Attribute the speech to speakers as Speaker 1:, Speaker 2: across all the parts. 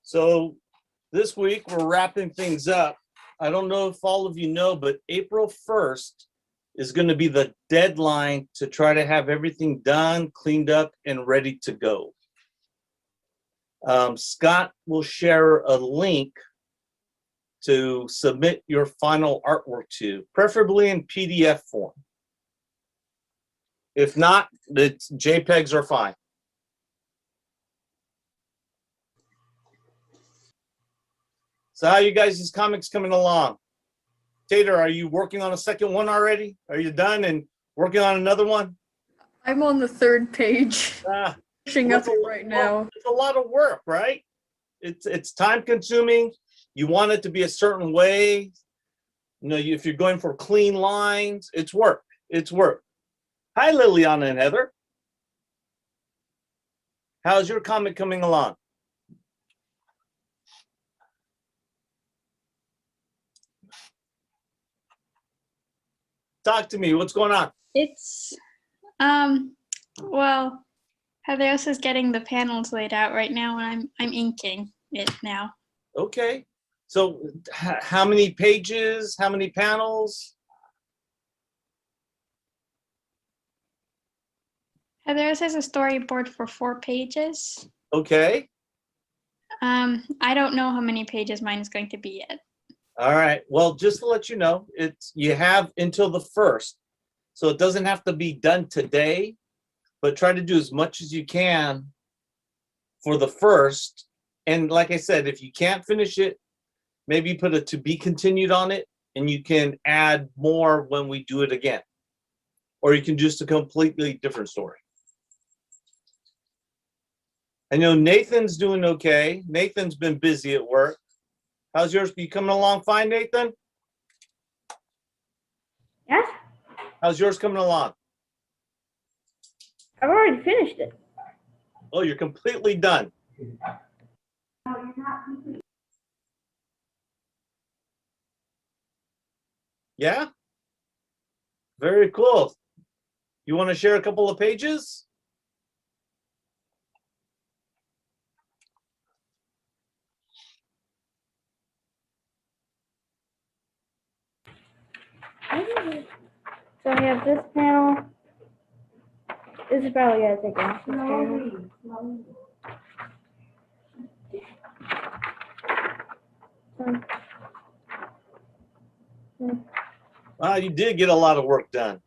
Speaker 1: So this week we're wrapping things up. I don't know if all of you know, but April 1st is going to be the deadline to try to have everything done, cleaned up, and ready to go. Scott will share a link to submit your final artwork to, preferably in PDF form. If not, the JPEGs are fine. So how you guys' comics coming along? Tater, are you working on a second one already? Are you done and working on another one?
Speaker 2: I'm on the third page, finishing up it right now.
Speaker 1: It's a lot of work, right? It's time consuming. You want it to be a certain way. You know, if you're going for clean lines, it's work. It's work. Hi, Liliana and Heather. How's your comic coming along? Talk to me. What's going on?
Speaker 3: It's, well, Heather is getting the panels laid out right now, and I'm inking it now.
Speaker 1: Okay. So how many pages? How many panels?
Speaker 3: Heather has a storyboard for 4 pages.
Speaker 1: Okay.
Speaker 3: I don't know how many pages mine is going to be yet.
Speaker 1: All right. Well, just to let you know, you have until the 1st. So it doesn't have to be done today, but try to do as much as you can for the 1st. And like I said, if you can't finish it, maybe put a to be continued on it, and you can add more when we do it again. Or you can just a completely different story. I know Nathan's doing okay. Nathan's been busy at work. How's yours? You coming along fine, Nathan?
Speaker 4: Yeah,
Speaker 1: How's yours coming along?
Speaker 4: I've already finished it.
Speaker 1: Oh, you're completely done. Yeah? Very cool. You want to share a couple of pages?
Speaker 4: So I have this panel. This is probably gonna take off this panel.
Speaker 1: Wow, you did get a lot of work done.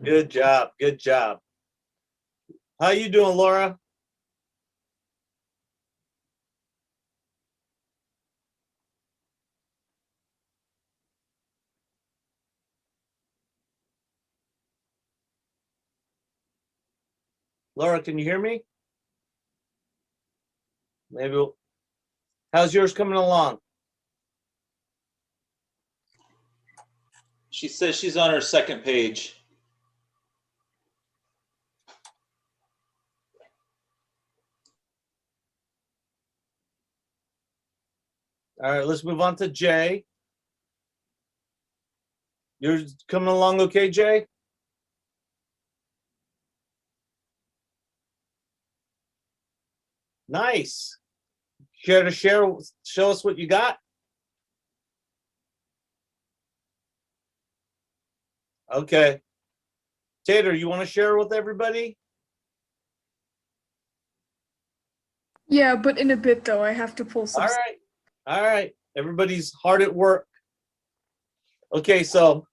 Speaker 1: Good job. Good job. How you doing, Laura? Laura, can you hear me? Maybe. How's yours coming along?
Speaker 5: She says she's on her second page.
Speaker 1: All right, let's move on to Jay. Yours coming along okay, Jay? Nice. Care to show us what you got? Okay. Tater, you want to share with everybody?
Speaker 2: Yeah, but in a bit though, I have to pull some.
Speaker 1: All right. All right. Everybody's hard at work. Okay, so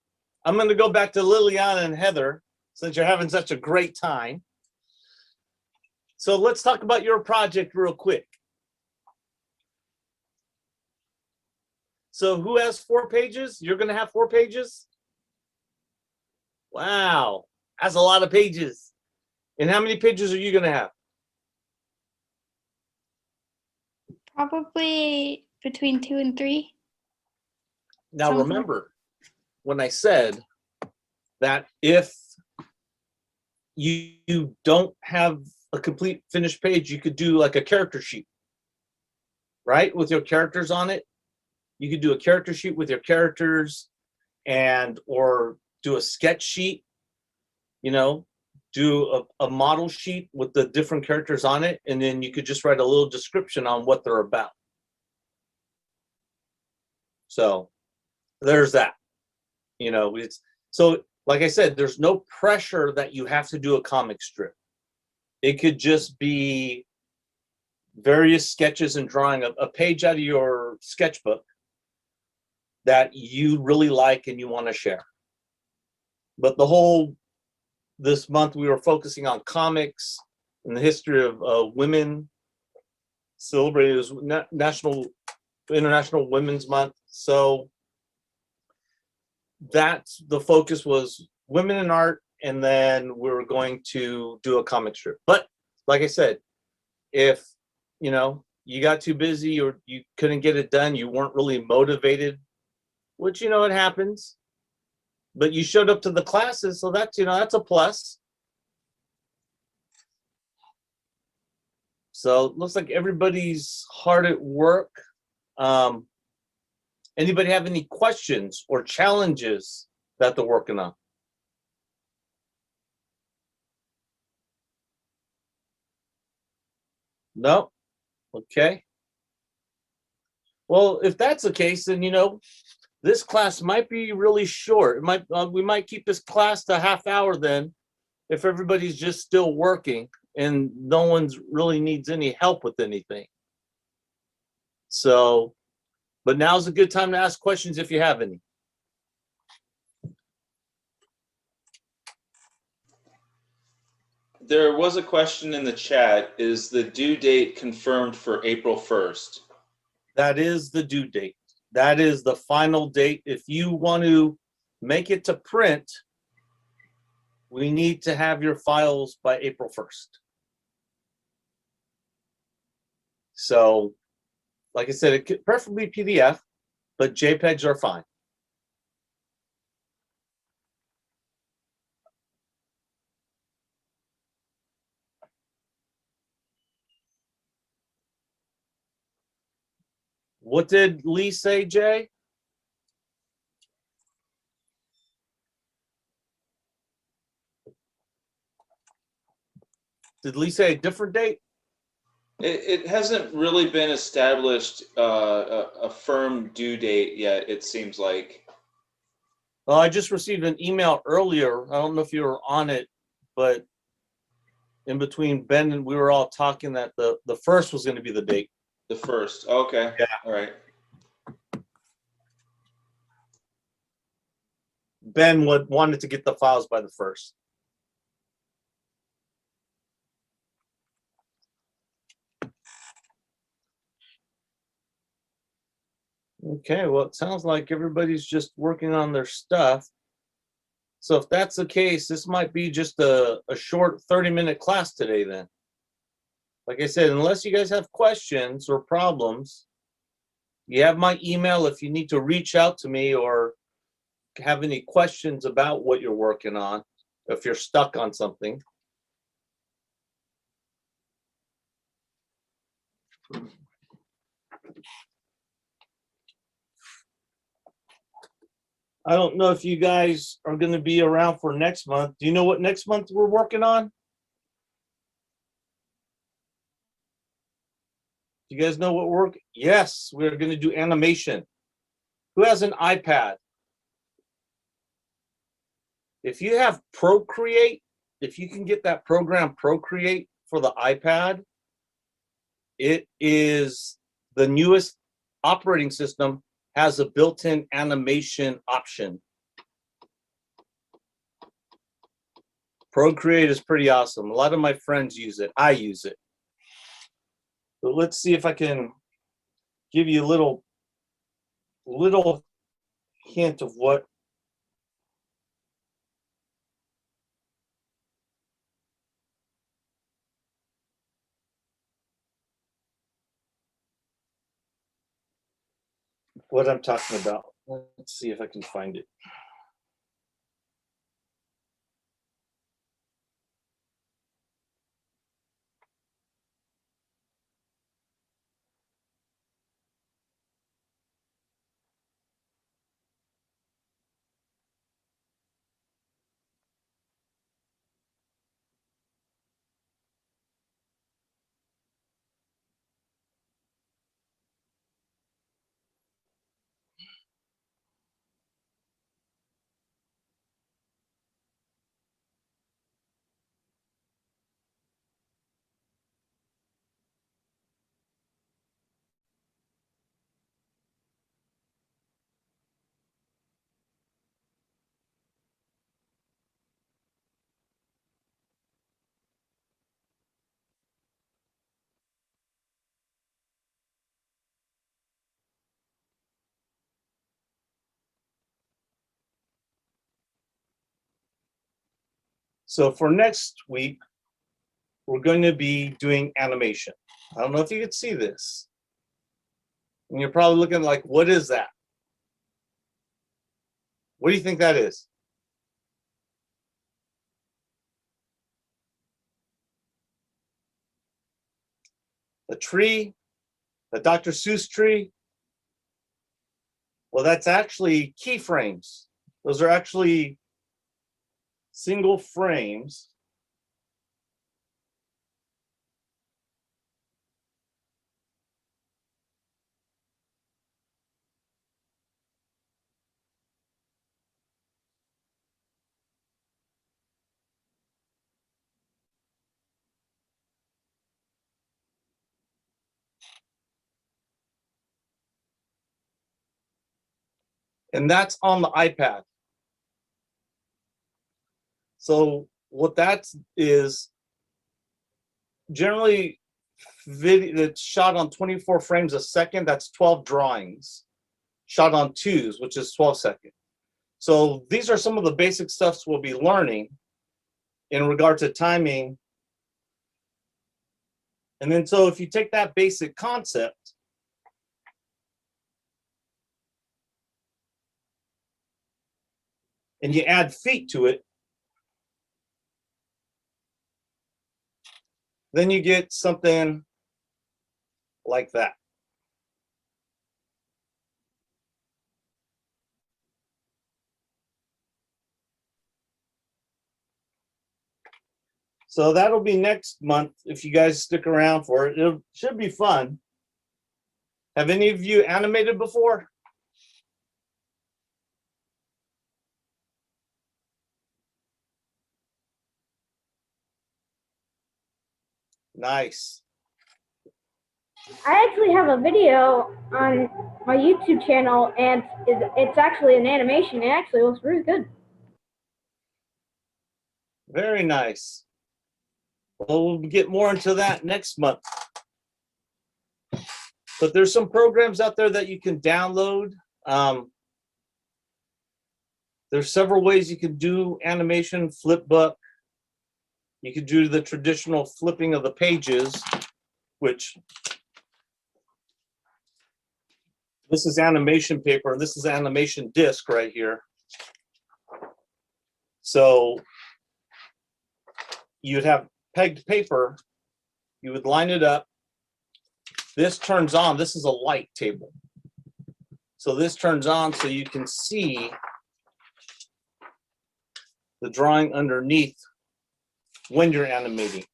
Speaker 1: I'm going to go back to Liliana and Heather since you're having such a great time. So let's talk about your project real quick. So who has 4 pages? You're going to have 4 pages? Wow, that's a lot of pages. And how many pages are you going to have?
Speaker 3: Probably between 2 and 3.
Speaker 1: Now
Speaker 3: Something.
Speaker 1: remember when I said that if you don't have a complete finished page, you could do like a character sheet, right? With your characters on it. You could do a character sheet with your characters or do a sketch sheet, you know, do a model sheet with the different characters on it, and then you could just write a little description on what they're about. So there's that. You know, it's so like I said, there's no pressure that you have to do a comic strip. It could just be various sketches and drawing a page out of your sketchbook that you really like and you want to share. But this month we were focusing on comics and the history of women. Celebrated as International Women's Month. So that's the focus was women in art, and then we were going to do a comic strip. But like I said, if you know you got too busy or you couldn't get it done, you weren't really motivated, which you know it happens, but you showed up to the classes, so that's that's a plus. So it looks like everybody's hard at work. Anybody have any questions or challenges that they're working on? No? Okay. Well, if that's the case, then this class might be really short. It might we might keep this class to a half hour then, if everybody's just still working and no one's really needs any help with anything. So, but now's a good time to ask questions if you have any.
Speaker 5: There was a question in the chat. Is the due date confirmed for April 1st?
Speaker 1: That is the due date. That is the final date. If you want to make it to print, we need to have your files by April 1st. So, like I said, it could preferably PDF, but JPEGs are fine. What did Lee say, Jay? Did Lee say a different date?
Speaker 5: It hasn't really been established a firm due date yet, it seems like.
Speaker 1: Well, I just received an email earlier. I don't know if you were on it, but in between Ben and we were all talking that the 1st was going to be the date.
Speaker 5: The 1st. Okay.
Speaker 1: Yeah.
Speaker 5: All right.
Speaker 1: Ben wanted to get the files by the 1st. Okay, well, it sounds like everybody's just working on their stuff. So if that's the case, this might be just a short 30-minute class today then. Like I said, unless you guys have questions or problems, you have my email if you need to reach out to me or have any questions about what you're working on, if you're stuck on something. I don't know if you guys are going to be around for next month. Do you know what next month we're working on? Do you guys know what work? Yes, we're going to do animation. Who has an iPad? If you have Procreate, if you can get that program Procreate for the iPad, it is the newest operating system, has a built-in animation option. Procreate is pretty awesome. A lot of my friends use it. I use it. But let's see if I can give you a little hint of what I'm talking about. Let's see if I can find it. So for next week, we're going to be doing animation. I don't know if you could see this. And you're probably looking like, what is that? What do you think that is? A tree? A Dr. Seuss tree? Well, that's actually keyframes. Those are actually single frames. And that's on the iPad. So what that is, generally video that's shot on 24 frames a second, that's 12 drawings. Shot on 2s, which is 12 seconds. So these are some of the basic stuffs we'll be learning in regard to timing. And then so if you take that basic concept and you add feet to it, then you get something like that. So that'll be next month if you guys stick around for it. It should be fun. Have any of you animated before? Nice.
Speaker 4: I actually have a video on my YouTube channel, and it's actually an animation. It actually looks really good.
Speaker 1: Very nice. Well, we'll get more into that next month. But there's some programs out there that you can download. There's several ways you can do animation, flipbook. You could do the traditional flipping of the pages, which this is animation paper, and this is animation disc right here. So you'd have pegged paper, you would line it up. This turns on, this is a light table. So this turns on so you can see the drawing underneath when you're animating.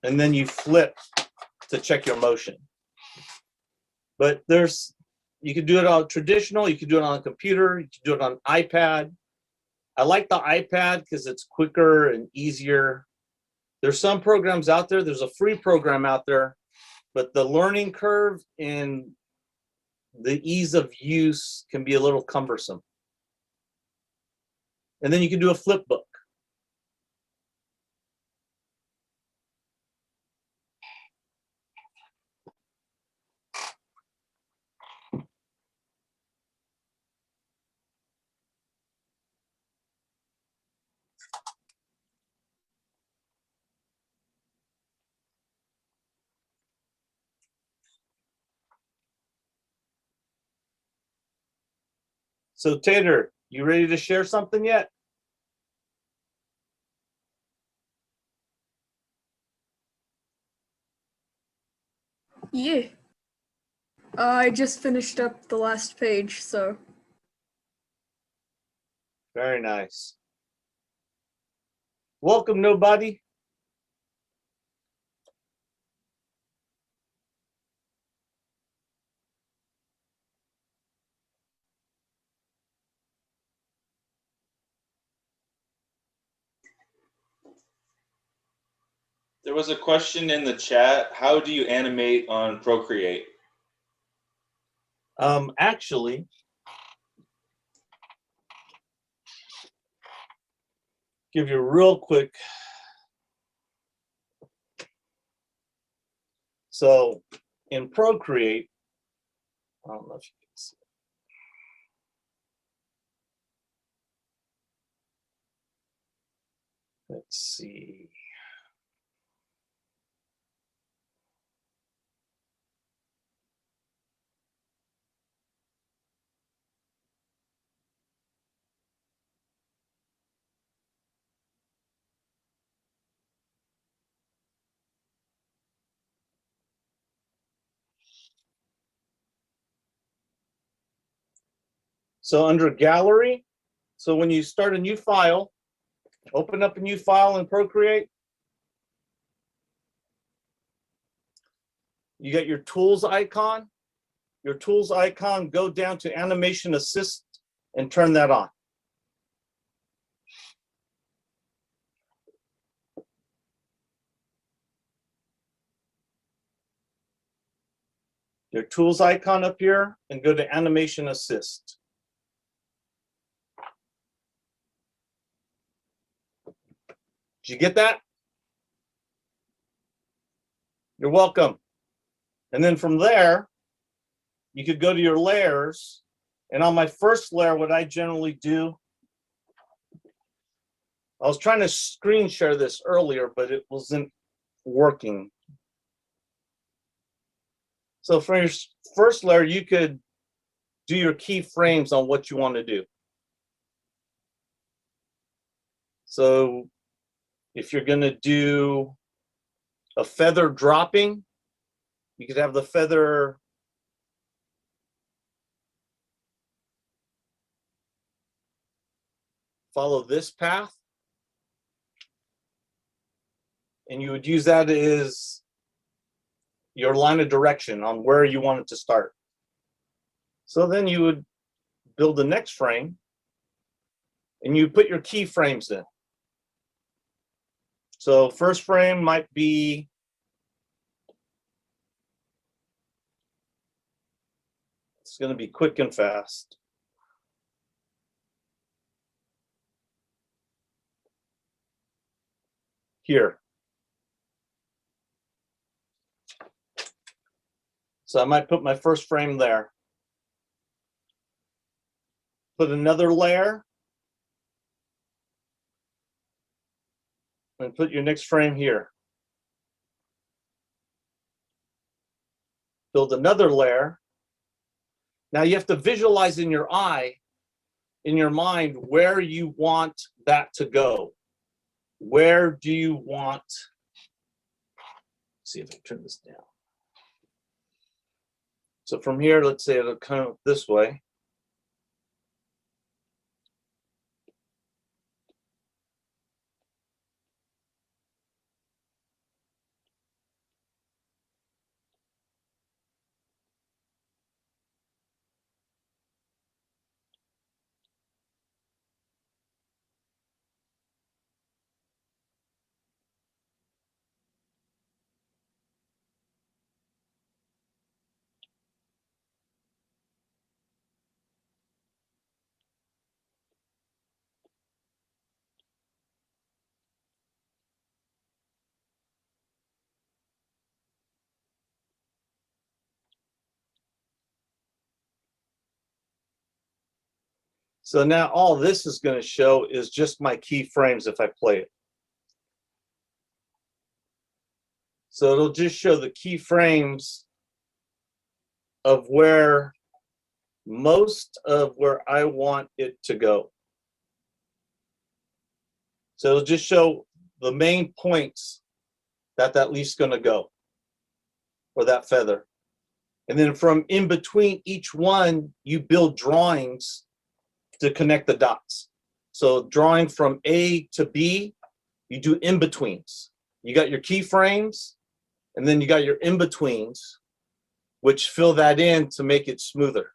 Speaker 1: And then you flip to check your motion. But you can do it on traditional, you can do it on a computer, you can do it on iPad. I like the iPad because it's quicker and easier. There's some programs out there, there's a free program out there, but the learning curve and the ease of use can be a little cumbersome. And then you can do a flip book. So Tater, you ready to share something yet?
Speaker 2: Yeah. I just finished up the last page, so.
Speaker 1: Very nice. Welcome, nobody.
Speaker 5: There was a question in the chat. How do you animate on Procreate?
Speaker 1: Actually, give you a real quick. So in Procreate, I don't know if you can see. Let's see. So under gallery, so when you start a new file, open up a new file in Procreate. You get your tools icon. Your tools icon, go down to animation assist and turn that on. Your tools icon up here and go to animation assist. Did you get that? You're welcome. And then from there, you could go to your layers. And on my first layer, what I generally do, I was trying to screen share this earlier, but it wasn't working. So for your first layer, you could do your keyframes on what you want to do. So if you're going to do a feather dropping, you could have the feather follow this path. And you would use that as your line of direction on where you want it to start. So then you would build the next frame and you put your keyframes in. So first frame might be it's going to be quick and fast. Here. So I might put my first frame there. Put another layer. And put your next frame here. Build another layer. Now you have to visualize in your eye, in your mind, where you want that to go. Where do you want, let's see if I turn this down. So from here, let's say it'll come this way. So now all this is going to show is just my keyframes if I play it. So it'll just show the keyframes of where most of where I want it to go. So it'll just show the main points that leaf's going to go, or that feather. And then from in between each one, you build drawings to connect the dots. So drawing from A to B, you do in-betweens. You got your keyframes, and then you got your in-betweens, which fill that in to make it smoother.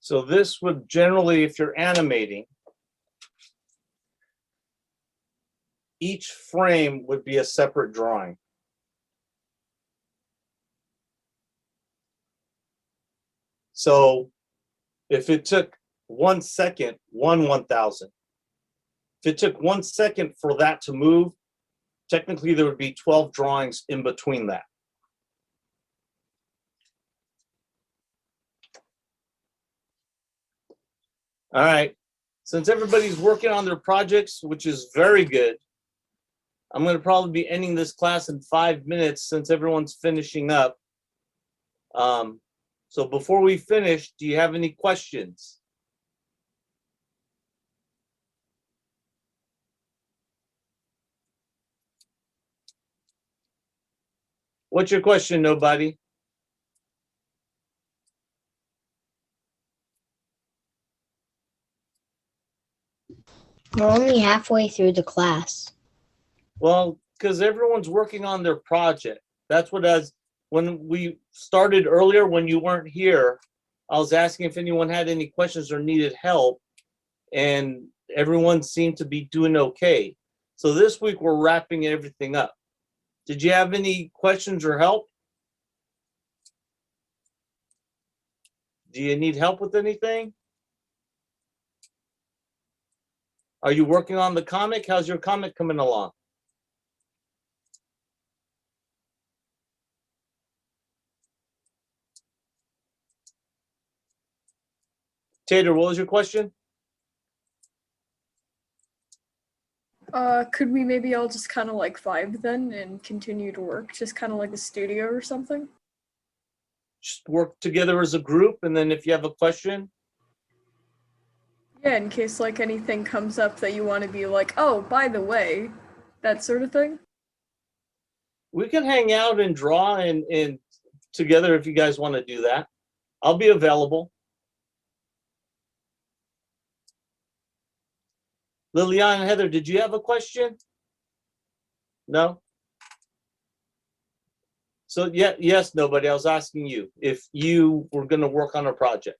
Speaker 1: So this would generally, if you're animating, each frame would be a separate drawing. So if it took 1 second, 1/1000. If it took 1 second for that to move, technically there would be 12 drawings in between that. All right, since everybody's working on their projects, which is very good, I'm going to probably be ending this class in 5 minutes since everyone's finishing up. So before we finish, do you have any questions? What's your question, nobody?
Speaker 6: We're only halfway through the class.
Speaker 1: Well, because everyone's working on their project. That's what when we started earlier, when you weren't here, I was asking if anyone had any questions or needed help, and everyone seemed to be doing okay. So this week we're wrapping everything up. Did you have any questions or help? Do you need help with anything? Are you working on the comic? How's your comic coming along? Tater, what was your question?
Speaker 2: Could we maybe all just kind of like vibe then and continue to work, just kind of like a studio or something?
Speaker 1: Just work together as a group, and then if you have a question.
Speaker 2: Yeah, in case like anything comes up that you want to be like, oh, by the way, that sort of thing.
Speaker 1: We can hang out and draw and together if you guys want to do that. I'll be available. Liliana and Heather, did you have a question? No? So yeah, yes, nobody. I was asking you if you were going to work on a project.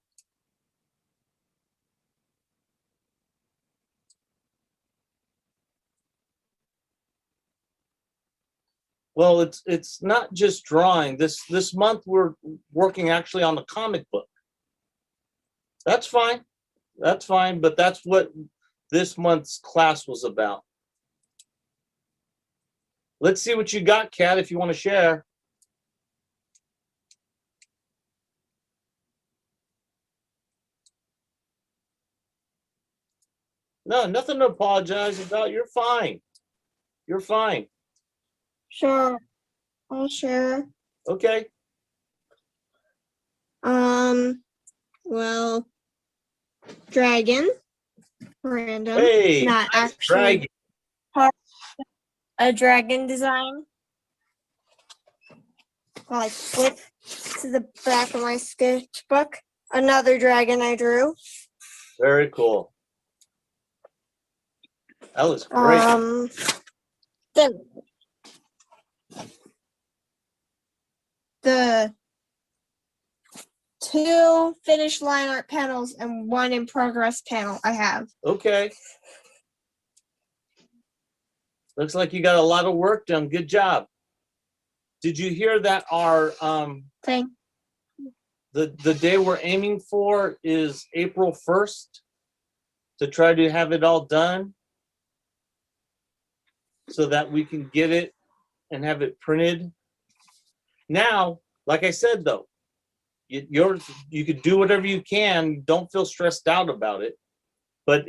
Speaker 1: Well, it's not just drawing. This month we're working actually on the comic book. That's fine. That's fine, but that's what this month's class was about. Let's see what you got, Kat, if you want to share. No, nothing to apologize about. You're fine. You're fine.
Speaker 6: Sure. I'll share.
Speaker 1: Okay.
Speaker 6: Well, dragon. Random.
Speaker 1: Hey,
Speaker 6: Not
Speaker 1: nice
Speaker 6: actually
Speaker 1: dragon.
Speaker 6: a dragon design. I flip to the back of my sketchbook. Another dragon I drew.
Speaker 1: Very cool. That was great.
Speaker 6: Then the 2 finished line art panels and 1 in progress panel I have.
Speaker 1: Okay. Looks like you got a lot of work done. Good job. Did you hear that our
Speaker 6: Thing.
Speaker 1: the day we're aiming for is April 1st to try to have it all done so that we can get it and have it printed. Now, like I said though, you could do whatever you can. Don't feel stressed out about it, but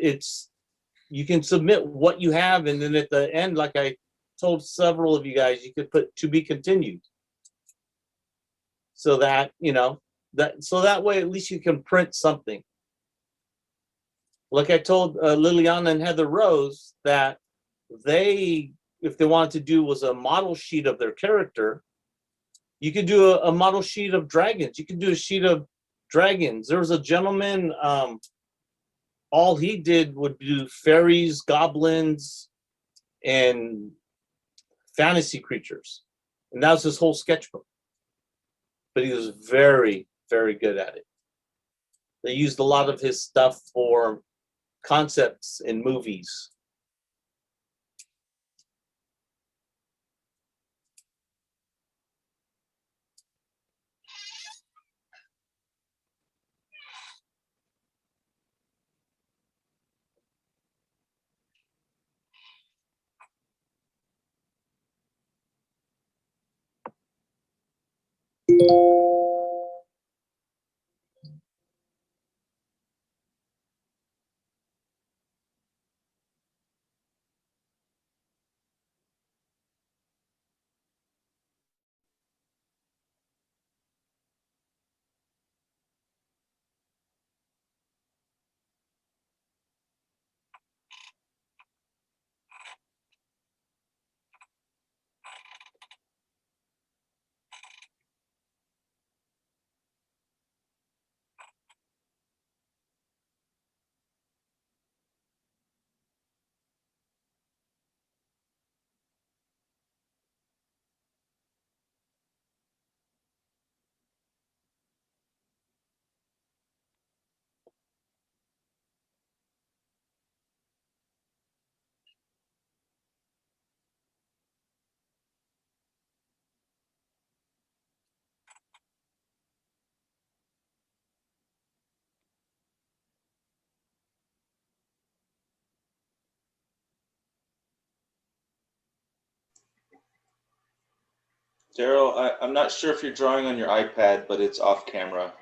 Speaker 1: you can submit what you have, and then at the end, like I told several of you guys, you could put to be continued, so that that way at least you can print something. Like I told Liliana and Heather Rose that if they wanted to do was a model sheet of their character, you could do a model sheet of dragons. You could do a sheet of dragons. There was a gentleman, all he did would do fairies, goblins, and fantasy creatures. And that was his whole sketchbook. But he was very, very good at it. They used a lot of his stuff for concepts in movies.
Speaker 5: Darrell, I'm not sure if you're drawing on your iPad, but it's off camera.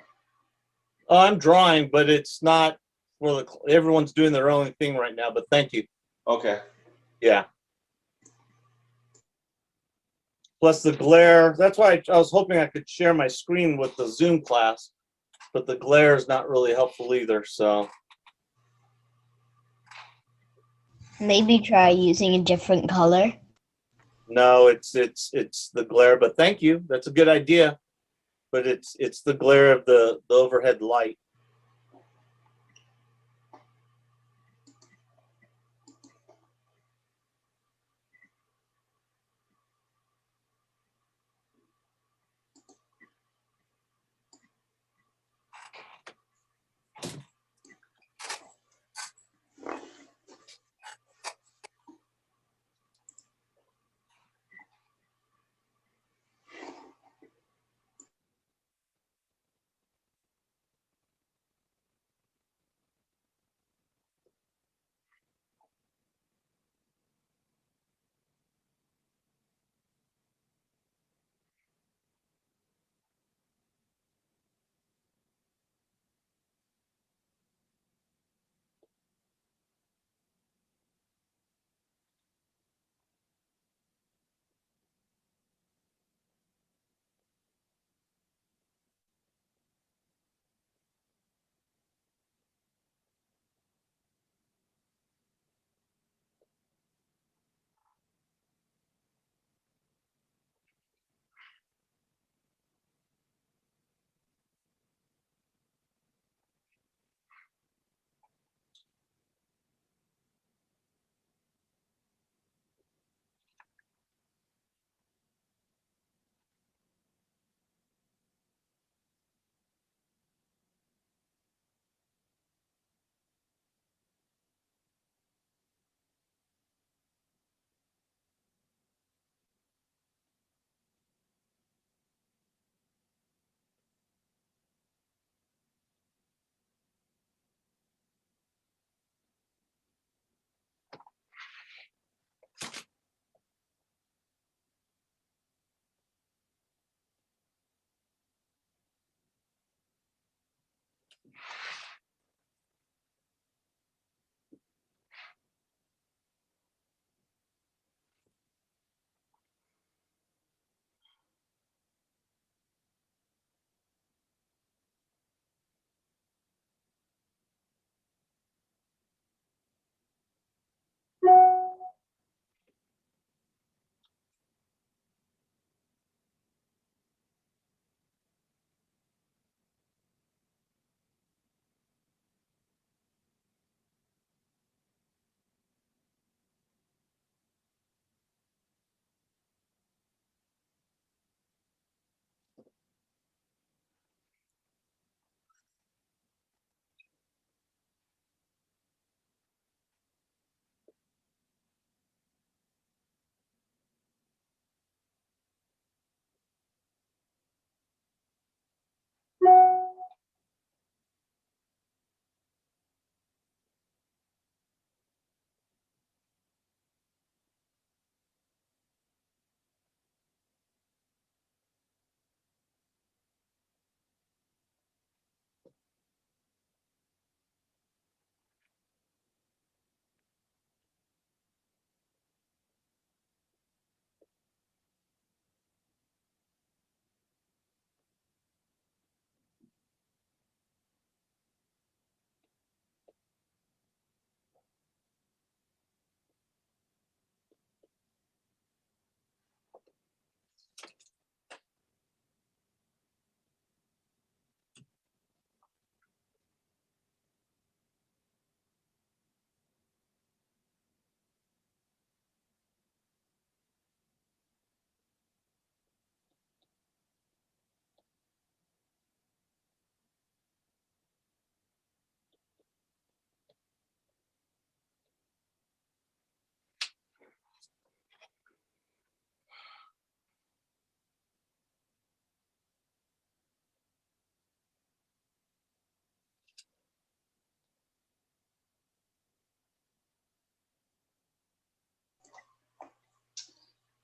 Speaker 1: Oh, I'm drawing, but it's not for the. Everyone's doing their own thing right now. But thank you.
Speaker 5: Okay.
Speaker 1: Yeah. Plus the glare. That's why I was hoping I could share my screen with the Zoom class, but the glare is not really helpful either. So
Speaker 7: Maybe try using a different color.
Speaker 1: no, it's the glare. But thank you. That's a good idea. But it's the glare of the overhead light.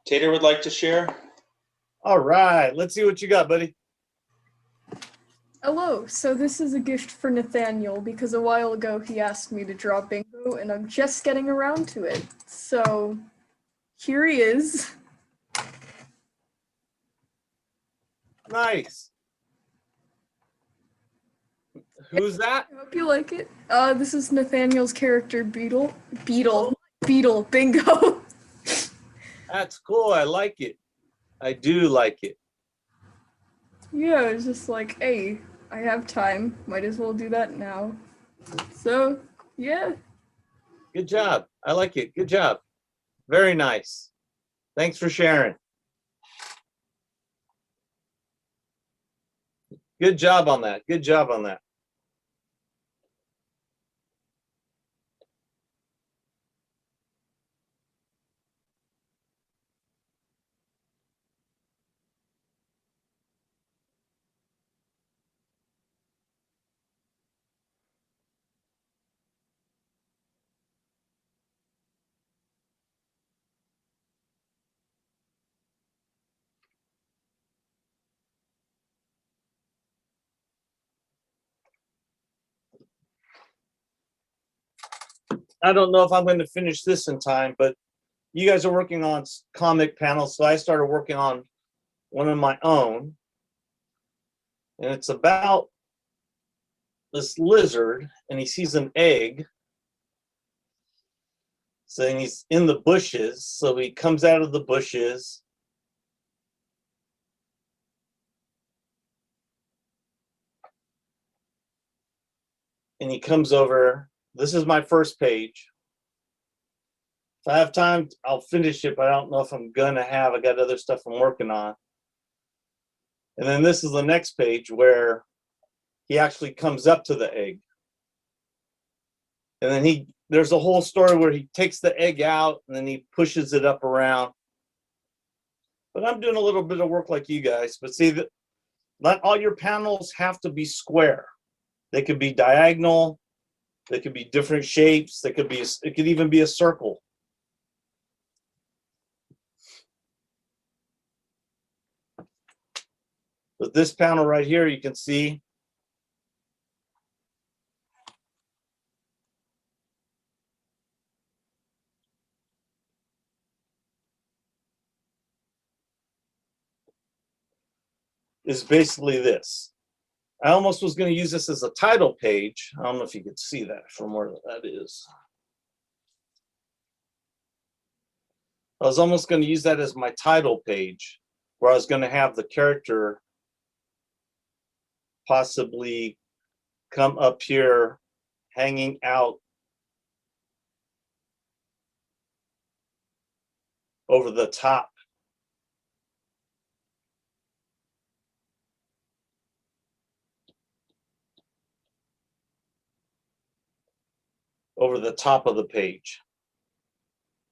Speaker 5: Tater would like to share.
Speaker 1: All right, let's see what you got, buddy.
Speaker 2: Hello, so this is a gift for Nathaniel because a while ago he asked me to draw bingo and I'm just getting around to it. So here he is.
Speaker 1: Nice. Who's that?
Speaker 2: I hope you like it. This is Nathaniel's character Beetle. Bingo.
Speaker 1: That's cool. I like it. I do like it.
Speaker 2: Yeah, it's just like, hey, I have time. Might as well do that now. So, yeah.
Speaker 1: Good job. I like it. Good job. Very nice. Thanks for sharing. Good job on that. Good job on that. I don't know if I'm going to finish this in time, but you guys are working on comic panels, so I started working on one of my own. And it's about this lizard, and he sees an egg. So then he's in the bushes, so he comes out of the bushes. And he comes over. This is my first page. If I have time, I'll finish it, but I don't know if I'm gonna have. I got other stuff I'm working on. And then this is the next page where he actually comes up to the egg. And then there's a whole story where he takes the egg out and then he pushes it up around. But I'm doing a little bit of work like you guys. But see, that not all your panels have to be square. They could be diagonal. They could be different shapes. It could even be a circle. But this panel right here, you can see is basically this. I almost was going to use this as a title page. I don't know if you could see that from where that is. I was almost going to use that as my title page, where I was going to have the character possibly come up here hanging out over the top. Over the top of the page.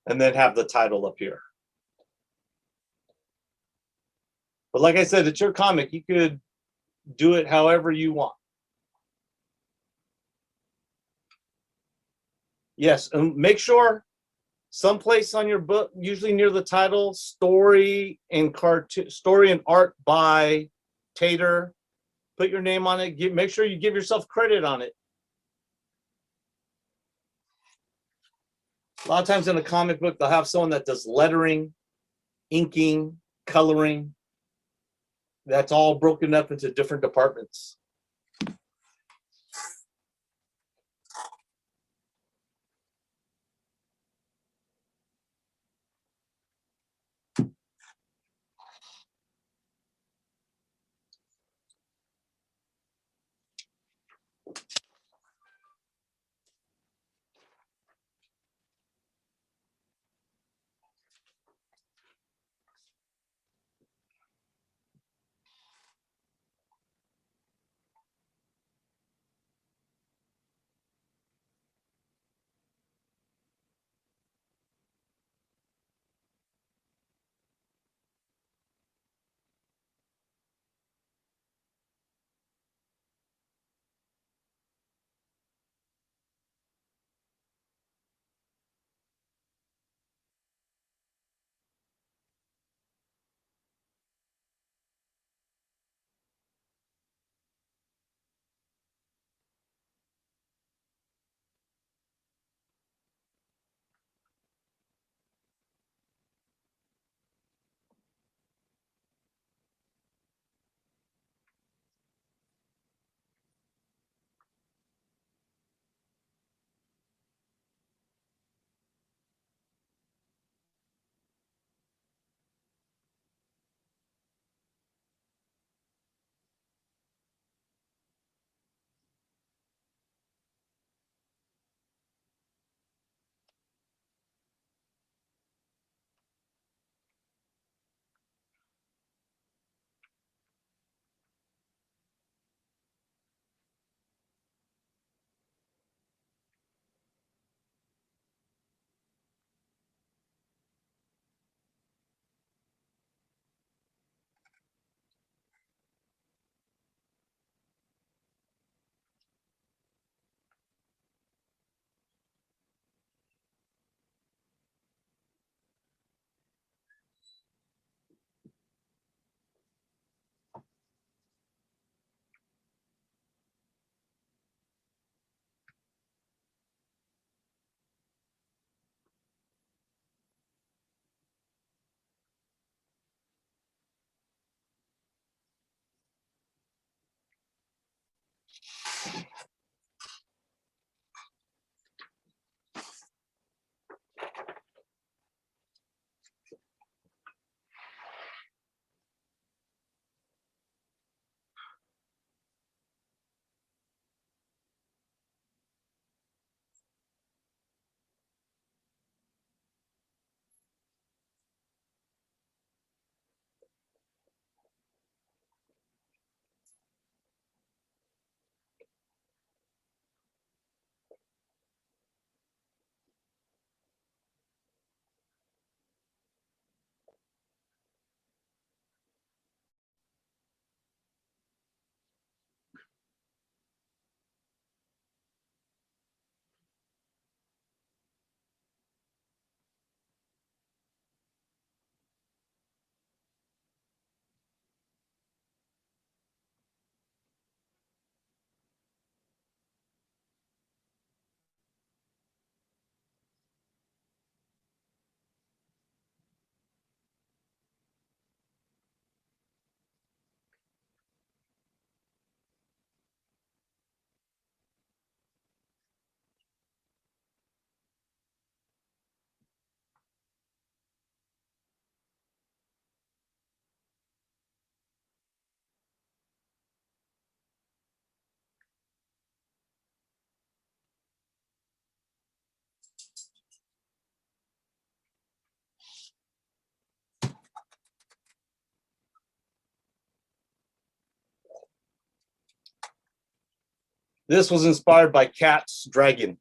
Speaker 1: And then have the title up here. But like I said, it's your comic. You could do it however you want. Yes, and make sure someplace on your book, usually near the title, story and art by Tater. Put your name on it. Make sure you give yourself credit on it. A lot of times in a comic book, they'll have someone that does lettering, inking, coloring. That's all broken up into different departments. This was inspired by Cat's Dragon.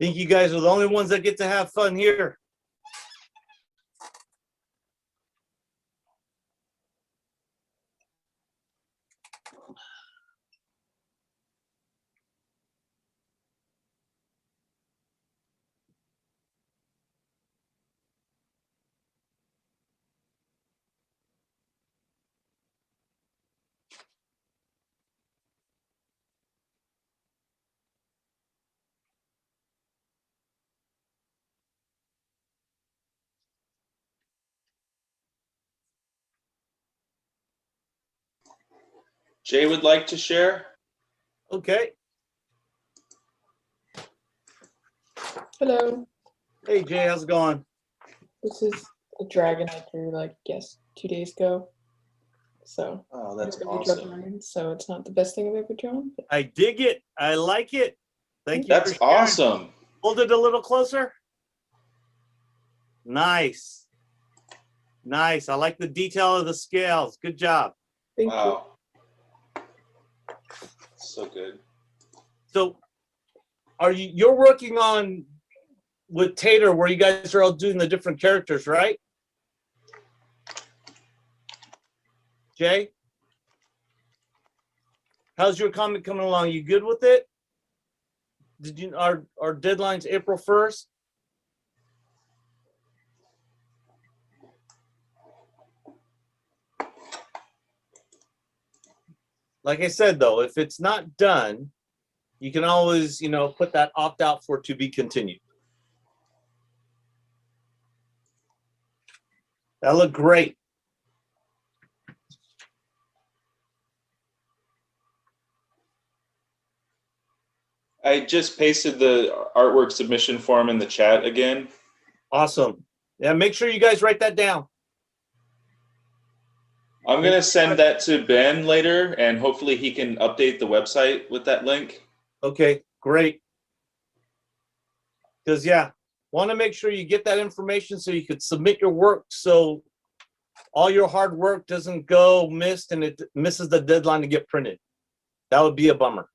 Speaker 1: Think you guys are the only ones that get to have fun here.
Speaker 5: Jay would like to share.
Speaker 1: Okay.
Speaker 8: Hello,
Speaker 1: Hey Jay, how's it going?
Speaker 8: this is a dragon I drew, 2 days ago. So,
Speaker 5: Oh,
Speaker 8: I
Speaker 5: that's
Speaker 8: don't really draw
Speaker 5: awesome.
Speaker 8: dragons, so it's not the best thing I've ever drawn. But
Speaker 1: I dig it. I like it. Thank you.
Speaker 5: That's
Speaker 1: for sharing.
Speaker 5: awesome.
Speaker 1: Hold it a little closer. Nice. Nice. I like the detail of the scales. Good job.
Speaker 8: thank you.
Speaker 5: Wow. So good.
Speaker 1: So you're working on with Tater where you guys are all doing the different characters, right? Jay? How's your comic coming along? You good with it? Did you our deadline's April 1st? Like I said though, if it's not done, you can always, put that opt out for to be continued. That looked great.
Speaker 5: I just pasted the artwork submission form in the chat again.
Speaker 1: Awesome. Yeah, make sure you guys write that down.
Speaker 5: I'm going to send that to Ben later, and hopefully he can update the website with that link.
Speaker 1: Okay, great. Because, yeah, want to make sure you get that information so you could submit your work so all your hard work doesn't go missed and it misses the deadline to get printed. That would be a bummer.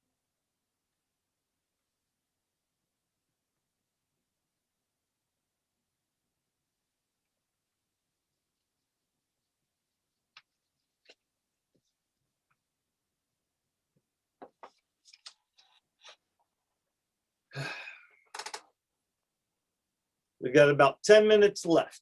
Speaker 1: We got about 10 minutes left.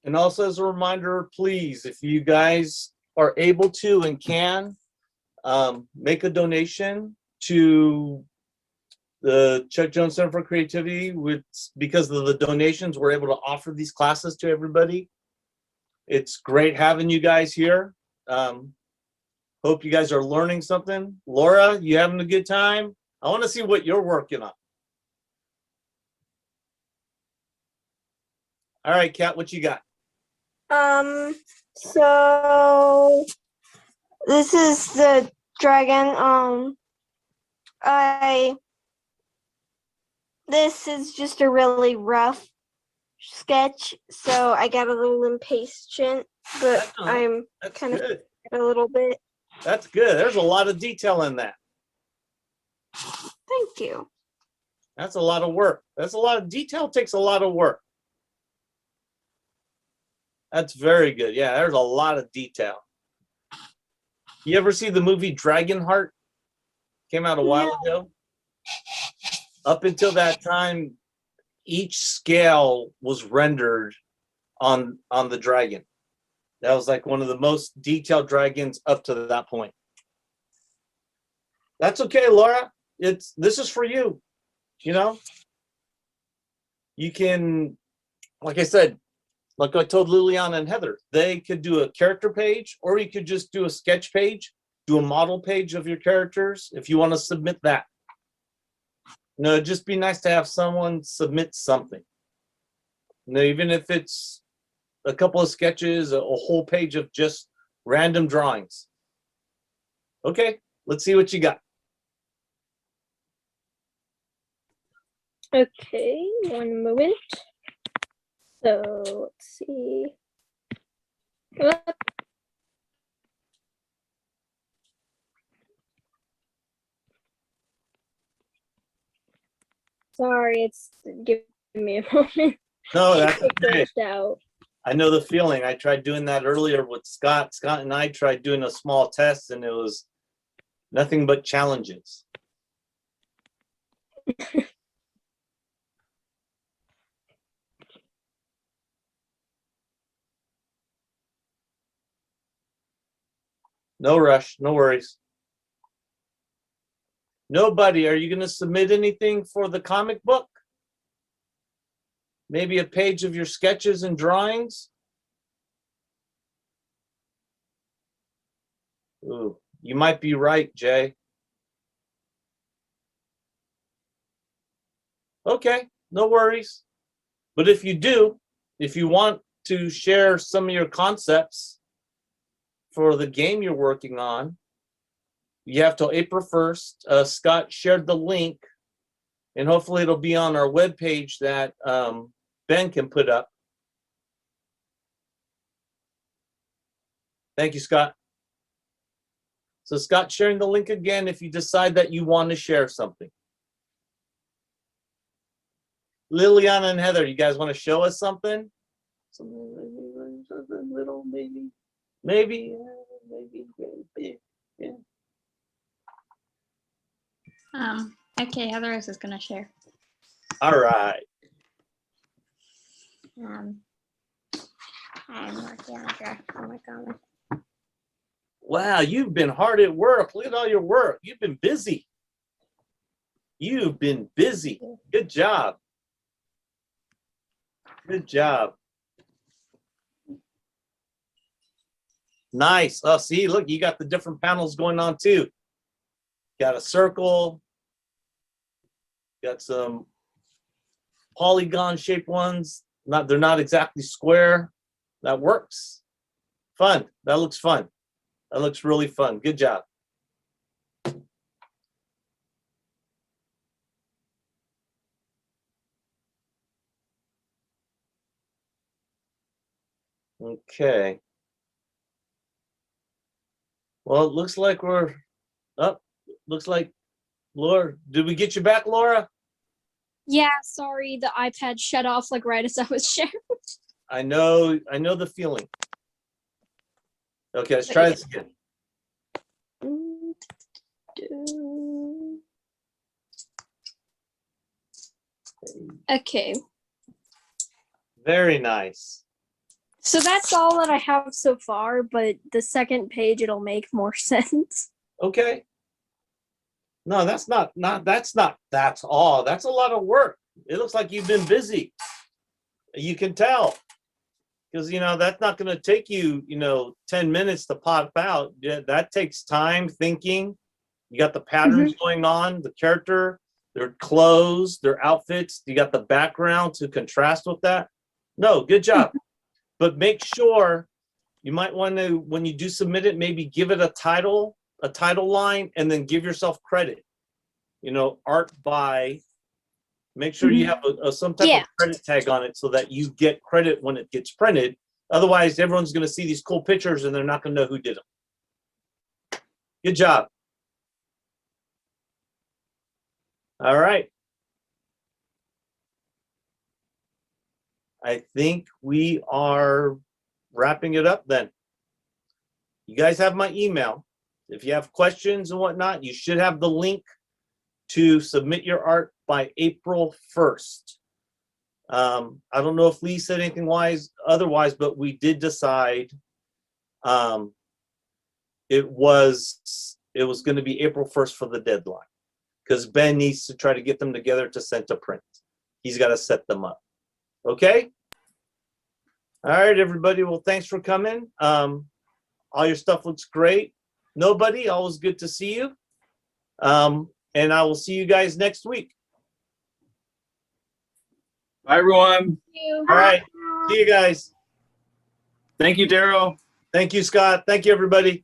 Speaker 1: And also as a reminder, please, if you guys are able to and can, make a donation to the Chuck Jones Center for Creativity. Because of the donations, we're able to offer these classes to everybody. It's great having you guys here. Hope you guys are learning something. Laura, you having a good time? I want to see what you're working on. All right, Kat, what you got?
Speaker 6: So this is the dragon. This is just a really rough sketch, so I got a little impatient, but I'm
Speaker 1: That's
Speaker 6: kind of
Speaker 1: good.
Speaker 6: a little bit.
Speaker 1: That's good. There's a lot of detail in that.
Speaker 6: Thank you.
Speaker 1: That's a lot of work. That's a lot of detail, takes a lot of work. That's very good. Yeah, there's a lot of detail. You ever see the movie Dragonheart? Came out a while ago. Up until that time, each scale was rendered on the dragon. That was like one of the most detailed dragons up to that point. That's okay, Laura. This is for you. You know, you can, like I said, like I told Liliana and Heather, they could do a character page, or you could just do a sketch page, do a model page of your characters if you want to submit that. You know, it'd just be nice to have someone submit something. You know, even if it's a couple of sketches, a whole page of just random drawings. Okay, let's see what you got.
Speaker 4: Okay, one moment. So let's see. Come up. Sorry, it's giving me a moment.
Speaker 1: No, that's
Speaker 4: It
Speaker 1: okay.
Speaker 4: glitched out.
Speaker 1: I know the feeling. I tried doing that earlier with Scott. Scott and I tried doing a small test, and it was nothing but challenges. No rush, no worries. Nobody, are you going to submit anything for the comic book? Maybe a page of your sketches and drawings? Ooh, you might be right, Jay. Okay, no worries. But if you do, if you want to share some of your concepts for the game you're working on, you have till April 1st. Scott shared the link, and hopefully it'll be on our webpage that Ben can put up. Thank you, Scott. So Scott, sharing the link again if you decide that you want to share something. Liliana and Heather, you guys want to show us something? Something little, maybe. Maybe. Yeah.
Speaker 3: Okay, Heather is gonna share.
Speaker 1: All right.
Speaker 3: I'm working on a draft for my comic.
Speaker 1: Wow, you've been hard at work. Look at all your work. You've been busy. You've been busy. Good job. Good job. Nice. Oh, see, look, you got the different panels going on too. Got a circle. Got some polygon shaped ones. They're not exactly square. That works. Fun. That looks fun. That looks really fun. Good job. Okay. Well, it looks like we're up. Looks like Laura. Did we get you back, Laura?
Speaker 9: Yeah, sorry, the iPad shut off like right as I was sharing.
Speaker 1: I know the feeling. Okay, let's try this again.
Speaker 9: Okay.
Speaker 1: Very nice.
Speaker 9: So that's all that I have so far, but the second page it'll make more sense.
Speaker 1: Okay. No, that's that's all. That's a lot of work. It looks like you've been busy. You can tell. Because, that's not going to take you, 10 minutes to pop out. Yeah, that takes time, thinking. You got the patterns going on, the character, their clothes, their outfits. You got the background to contrast with that. No, good job. But make sure you might want to, when you do submit it, maybe give it a title line, and then give yourself credit. Art by. Make sure you have some type of credit tag on it so that you get credit when it gets printed. Otherwise, everyone's going to see these cool pictures and they're not going to know who did them. Good job. All right. I think we are wrapping it up then. You guys have my email. If you have questions and whatnot, you should have the link to submit your art by April 1st. I don't know if Lee said anything otherwise, but we did decide it was going to be April 1st for the deadline, because Ben needs to try to get them together to send to print. He's got to set them up. Okay? All right, everybody. Well, thanks for coming. All your stuff looks great. Nobody, always good to see you. And I will see you guys next week.
Speaker 10: Bye, everyone.
Speaker 1: All right. See you guys.
Speaker 10: Thank you, Darrell.
Speaker 1: Thank you, Scott. Thank you, everybody.